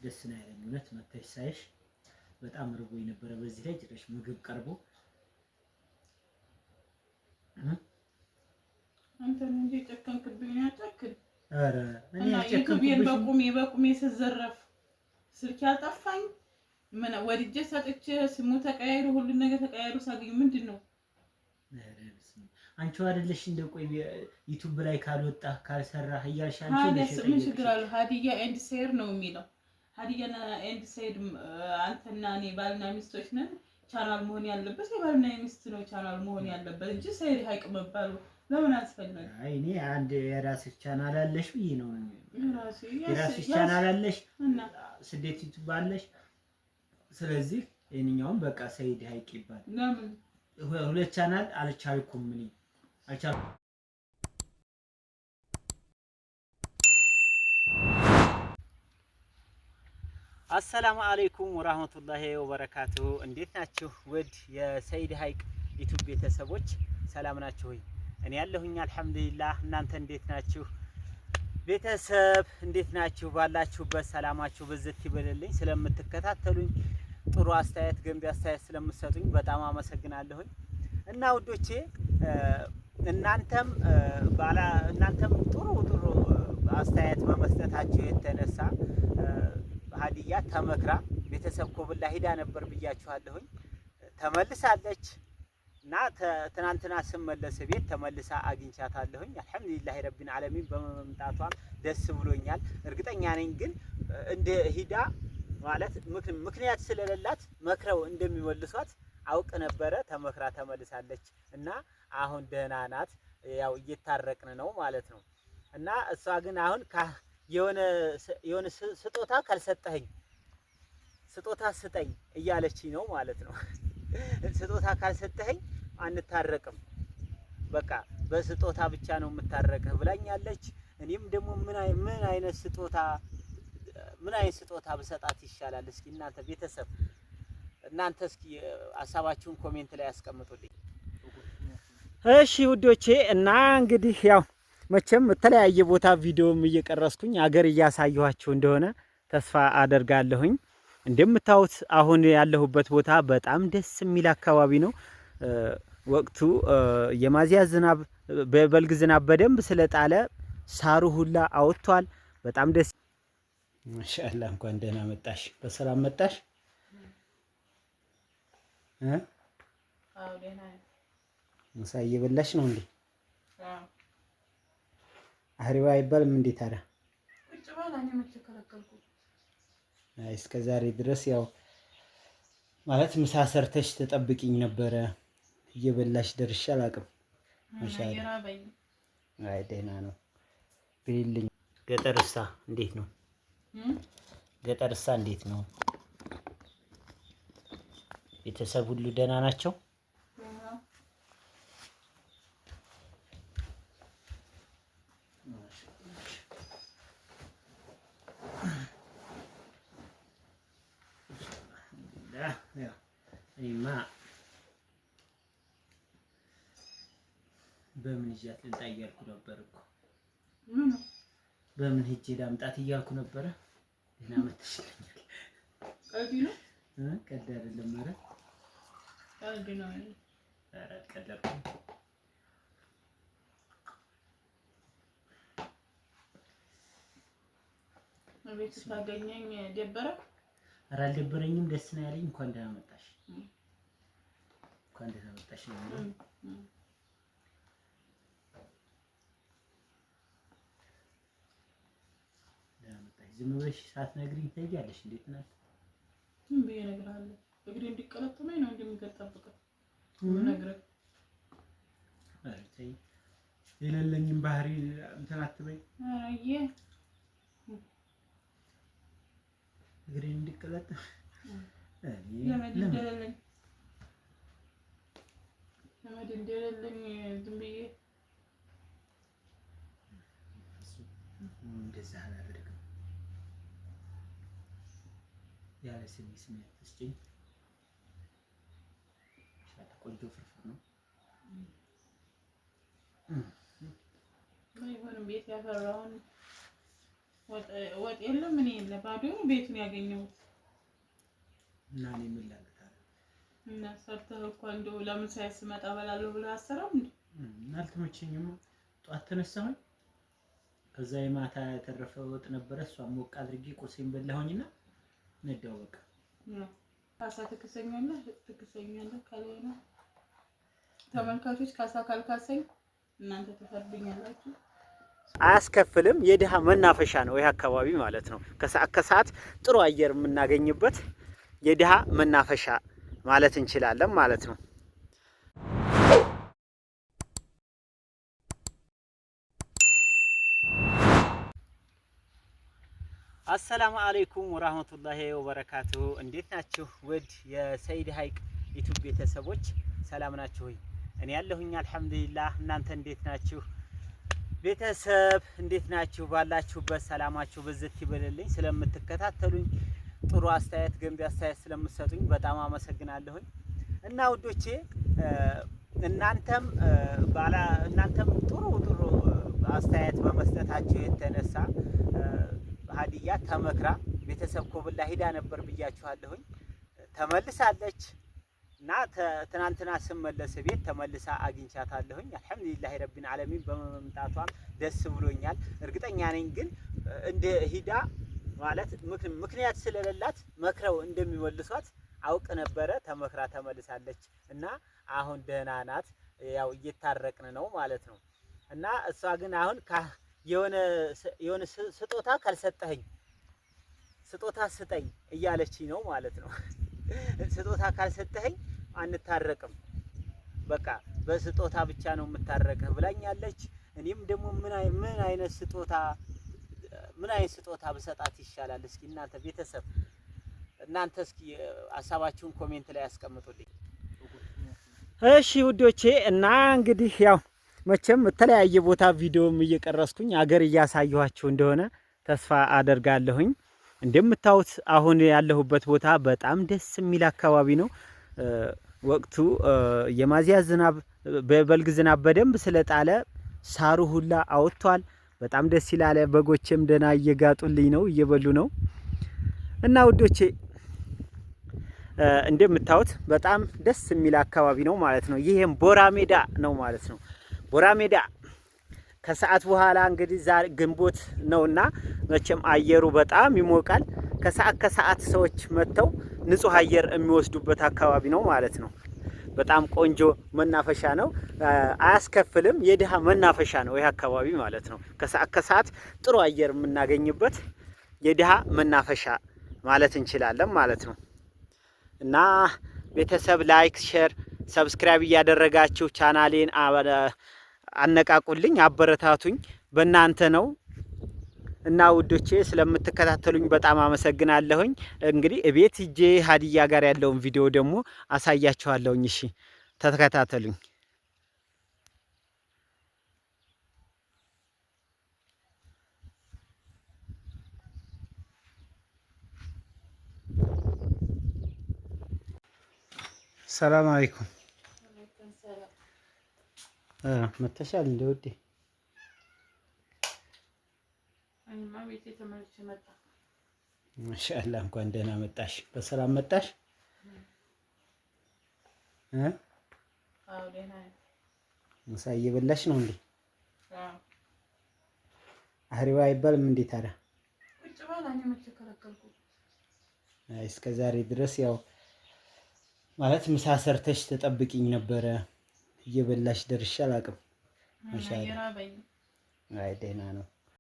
ደስ ነው ያለኝ እውነት መተሽ ሳይሽ በጣም ርቦኝ ነበረ። በዚህ ላይ ጭራሽ ምግብ ቀርቦ አንተ እንጂ ጨከንክብኝ ያጨክን። ኧረ እኔ ዩቲዩብን በቁሜ ስዘረፍ ስልክ ያልጠፋኝ ምን ወድጄ ሰጥቼ ስሙ ተቀያይሮ ሁሉ ነገር ተቀያይሮ ሳገኝ ምንድነው? አንቺ አይደለሽ እንደ ቆይ ዩቲዩብ ላይ ካልወጣ ካልሰራህ እያልሽ አንቺ ነሽ ምን ችግር አለው? ሀዲያ ኤንድ ሴር ነው የሚለው። ሀዲያና ኤንድ ሴር አንተና እኔ ባልና ሚስቶች ነን። ቻናል መሆን ያለበት የባልና የሚስት ነው ቻናል መሆን ያለበት እንጂ ሴር ሀይቅ መባሉ ለምን አስፈለገ? አይ እኔ አንድ የራስሽ ቻናል አለሽ ብዬ ነው። የራስሽ ቻናል አለሽ እና ስደት ዩቲዩብ አለሽ። ስለዚህ የኛውም በቃ ሰይድ ሀይቅ ይባል። ለምን ሁለት ቻናል አልቻልኩም እኔ አልቻልኩም። አሰላሙ አለይኩም ወራህመቱላሂ ወበረካቱሁ። እንዴት ናችሁ ውድ የሰይድ ሀይቅ ዩቲዩብ ቤተሰቦች? ሰላም ናችሁ ወይ? እኔ ያለሁኝ አልሐምዱሊላህ። እናንተ እንዴት ናችሁ? ቤተሰብ እንዴት ናችሁ? ባላችሁበት ሰላማችሁ ብዝት ይበልልኝ። ስለምትከታተሉኝ ጥሩ አስተያየት ገንቢ አስተያየት ስለምትሰጡኝ በጣም አመሰግናለሁኝ። እና ውዶቼ እናንተም ጥሩ አስተያየት በመስጠታችሁ የተነሳ ሀዲያ ተመክራ ቤተሰብ ኮብላ ሂዳ ነበር ብያችኋለሁኝ። ተመልሳለች እና ትናንትና ስመለስ ቤት ተመልሳ አግኝቻታለሁኝ። አልሐምዱሊላህ ረቢል ዓለሚን በመምጣቷም ደስ ብሎኛል። እርግጠኛ ነኝ ግን እንደ ሂዳ ማለት ምክንያት ስለሌላት መክረው እንደሚመልሷት አውቅ ነበረ። ተመክራ ተመልሳለች እና አሁን ደህና ናት። ያው እየታረቅን ነው ማለት ነው። እና እሷ ግን አሁን የሆነ ስጦታ ካልሰጠኸኝ ስጦታ ስጠኝ እያለችኝ ነው ማለት ነው። ስጦታ ካልሰጠኸኝ አንታረቅም፣ በቃ በስጦታ ብቻ ነው የምታረቅህ ብላኛለች። እኔም ደግሞ ምን አይነት ስጦታ ብሰጣት ይሻላል? እስኪ እናንተ ቤተሰብ እስኪ ሀሳባችሁን ኮሜንት ላይ ያስቀምጡልኝ። እሺ ውዶቼ እና እንግዲህ ያው መቼም የተለያየ ቦታ ቪዲዮም እየቀረስኩኝ አገር እያሳየኋችሁ እንደሆነ ተስፋ አደርጋለሁኝ። እንደምታዩት አሁን ያለሁበት ቦታ በጣም ደስ የሚል አካባቢ ነው። ወቅቱ የሚያዝያ ዝናብ በበልግ ዝናብ በደንብ ስለጣለ ሳሩ ሁላ አውጥቷል። በጣም ደስ ማሻአላህ። እንኳን ደህና መጣሽ፣ በሰላም መጣሽ። አዎ ደህና ነኝ። ምሳ እየበላሽ ነው እንዴ? አዎ። አህሪዋ አይባልም እንዴ ታዲያ? ቁጭ በል እኔ መቼ ከለከልኩት? አይ እስከ ዛሬ ድረስ ያው ማለት ምሳ ሰርተሽ ተጠብቂኝ ነበረ። እየበላሽ ደርሼ አላውቅም። ማሻአላህ። አይ ደህና ነው ብይልኝ። ገጠርሳ እንዴት ነው? ገጠርሳ እንዴት ነው? ቤተሰብ ሁሉ ደህና ናቸው? እኔማ በምን ይዣት ልምጣ እያልኩ ነበር እኮ። በምን ሂጅ ላምጣት እያልኩ ነበረ። ደህና መጥተሽልኛል። ቀልድ ነው? ቀልድ አይደለም። ኧረ ቀልድ ነው። ኧረ ቀለድኩ። ቤት ስታገኘኝ ደበረህ? ኧረ አልደበረኝም፣ ደስ ነው ያለኝ። እንኳን ደህና መጣሽ፣ እንኳን ደህና መጣሽ ነው። ዝም ብለሽ ሳትነግሪኝ ትሄጃለሽ። እንዴት ናት? ምን ብዬሽ እነግርሃለሁ? እግሬ እንዲቀለጥመኝ ነው እንደምገጣብቀው ነግረህ። ኧረ ተይ፣ የሌለኝም ባህሪ እንትን አትበይ። አየ እግሬ እንዲቀለጥም ለምን እንደሌለኝ ዝም ብዬ እንደዛ አላደርግም። ያለ ስሜት እስኪኝ ቆንጆ ፍርፍር ነው። ባይሆንም ቤት ያፈራውን ወጥ የለም ምን የለ ባዶ ቤቱን ያገኘሁት እና እኔ ምን ላድርግ እና ሰርተህ እኮ እንደው ለምን ሳይስመጣ በላለሁ ብለህ አሰራም እንዴ? አልተመቸኝም። ጧት ተነሳሁኝ። ከዛ የማታ የተረፈ ወጥ ነበረ። እሷን ሞቅ አድርጌ ቁርሴን በላሁኝና ነዳው በቃ። ካሳ ትክሰኛለህ ካልሆነ ተመልካቾች ካሳ ካልካሰኝ እናንተ ተፈርዱኛላችሁ። አያስከፍልም። የድሃ መናፈሻ ነው ይሄ አካባቢ ማለት ነው። ከሰዓት ጥሩ አየር የምናገኝበት የድሃ መናፈሻ ማለት እንችላለን ማለት ነው። አሰላሙ አለይኩም ወራህመቱላሂ ወበረካቱሁ። እንዴት ናችሁ? ውድ የሰይድ ሀይቅ ዩቲዩብ ቤተሰቦች ሰላም ናችሁ ወይ? እኔ ያለሁኝ አልሐምዱሊላህ። እናንተ እንዴት ናችሁ? ቤተሰብ እንዴት ናችሁ? ባላችሁበት ሰላማችሁ ብዝት ይበልልኝ። ስለምትከታተሉኝ ጥሩ አስተያየት፣ ገንቢ አስተያየት ስለምትሰጡኝ በጣም አመሰግናለሁኝ። እና ውዶቼ እናንተም ጥሩ አስተያየት በመስጠታችሁ የተነሳ ሀዲያ ተመክራ ቤተሰብ ኮብላ ሂዳ ነበር ብያችኋለሁኝ። ተመልሳለች እና ትናንትና ስመለስ ቤት ተመልሳ አግኝቻታለሁኝ። አልሐምዱሊላህ ረቢል ዓለሚን በመምጣቷም ደስ ብሎኛል። እርግጠኛ ነኝ ግን እንደ ሂዳ ማለት ምክንያት ስለሌላት መክረው እንደሚመልሷት አውቅ ነበረ። ተመክራ ተመልሳለች እና አሁን ደህና ናት። ያው እየታረቅን ነው ማለት ነው። እና እሷ ግን አሁን የሆነ ስጦታ ካልሰጠኸኝ ስጦታ ስጠኝ እያለችኝ ነው ማለት ነው። ስጦታ ካልሰጠኸኝ አንታረቅም፣ በቃ በስጦታ ብቻ ነው የምታረቅህ ብላኛለች። እኔም ደግሞ ምን አይነት ስጦታ ብሰጣት ይሻላል? እስኪ እናንተ ቤተሰብ እስኪ ሀሳባችሁን ኮሜንት ላይ ያስቀምጡልኝ። እሺ ውዶቼ እና እንግዲህ ያው መቼም የተለያየ ቦታ ቪዲዮም እየቀረስኩኝ አገር እያሳየኋችሁ እንደሆነ ተስፋ አደርጋለሁኝ። እንደምታዩት አሁን ያለሁበት ቦታ በጣም ደስ የሚል አካባቢ ነው። ወቅቱ የሚያዝያ ዝናብ በበልግ ዝናብ በደንብ ስለጣለ ሳሩ ሁላ አውጥቷል። በጣም ደስ ይላል። በጎችም ደህና እየጋጡልኝ ነው፣ እየበሉ ነው። እና ውዶቼ እንደምታዩት በጣም ደስ የሚል አካባቢ ነው ማለት ነው። ይሄም ቦራ ሜዳ ነው ማለት ነው። ቦራ ሜዳ ከሰዓት በኋላ እንግዲህ ዛሬ ግንቦት ነውና መቼም አየሩ በጣም ይሞቃል። ከሰዓት ሰዎች መጥተው ንጹህ አየር የሚወስዱበት አካባቢ ነው ማለት ነው። በጣም ቆንጆ መናፈሻ ነው። አያስከፍልም። የድሃ መናፈሻ ነው ይሄ አካባቢ ማለት ነው። ከሰዓት ጥሩ አየር የምናገኝበት የድሃ መናፈሻ ማለት እንችላለን ማለት ነው። እና ቤተሰብ ላይክ፣ ሼር፣ ሰብስክራይብ እያደረጋችሁ ቻናሌን አነቃቁልኝ፣ አበረታቱኝ። በእናንተ ነው። እና ውዶቼ ስለምትከታተሉኝ በጣም አመሰግናለሁኝ። እንግዲህ እቤት ሂጄ ሀዲያ ጋር ያለውን ቪዲዮ ደግሞ አሳያችኋለሁኝ። እሺ ተከታተሉኝ። ሰላም አለይኩም። መተሻል እንደ ውዴ ማሻአላህ እንኳን ደህና መጣሽ። በሰላም መጣሽ? አዎ ደህና ነኝ። ምሳ እየበላሽ ነው እንዴ? አዎ። አህሪባ አይባልም እንዴ ታዲያ? ቁጭ በል እኔ መቼ ከለከልኩ? አይ እስከ ዛሬ ድረስ ያው ማለት ምሳ ሰርተሽ ተጠብቂኝ ነበረ። እየበላሽ ደርሼ አላውቅም። ማሻአላህ። አይ ደህና ነው።